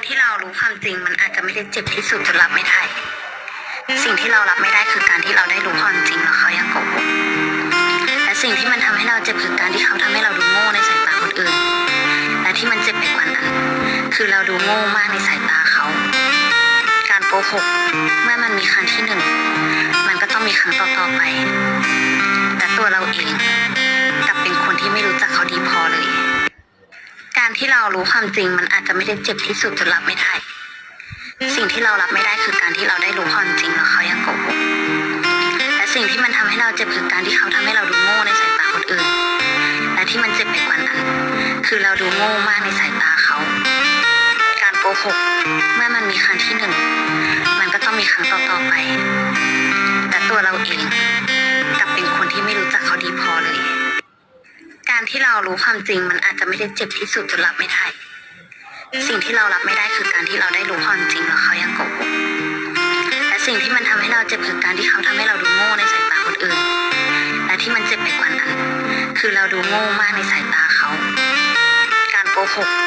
ที่เรารู้ความจริงมันอาจจะไม่ได้เจ็บที่สุดจนรับไม่ได้สิ่งที่เรารับไม่ได้คือการที่เราได้รู้ความจริงแล้วเขายังโกหกและสิ่งที่มันทำให้เราเจ็บคือการที่เขาทำให้เราดูโง่ในสายตาคนอื่นและที่มันเจ็บไปกว่านั้นคือเราดูโง่มากในสายตาเขาการโกหกเมื่อมันมีครั้งที่หนึ่งมันก็ต้องมีครั้งต่อๆไปแต่ตัวเราเองกลับเป็นคนที่ไม่รู้จักเขาดีพอเลยการที่เรารู้ความจริงมันอาจจะไม่ได้เจ็บที่สุดจนรับไม่ได้สิ่งที่เรารับไม่ได้คือการที่เราได้รู้ความจริงแล้วเขายังโกหกและสิ่งที่มันทำให้เราเจ็บคือการที่เขาทำให้เราดูโง่ในสายตาคนอื่นและที่มันเจ็บไปกว่านั้นคือเราดูโง่มากในสายตาเขาการโกหกเมื่อมันมีครั้งที่หนึ่งมันก็ต้องมีครั้งต่อๆไปแต่ตัวเราเองกลับเป็นคนที่ไม่รู้จักเขาดีพอเลยการที่เรารู้ความจริงมันอาจจะไม่ได้เจ็บที่สุดจนรับไม่ได้สิ่งที่เรารับไม่ได้คือการที่เราได้รู้ความจริงแล้วเขายังโกหกและสิ่งที่มันทำให้เราเจ็บคือการที่เขาทำให้เราดูโง่ในสายตาคนอื่นและที่มันเจ็บไปกว่านั้นคือเราดูโง่มากในสายตาเขาการโกหก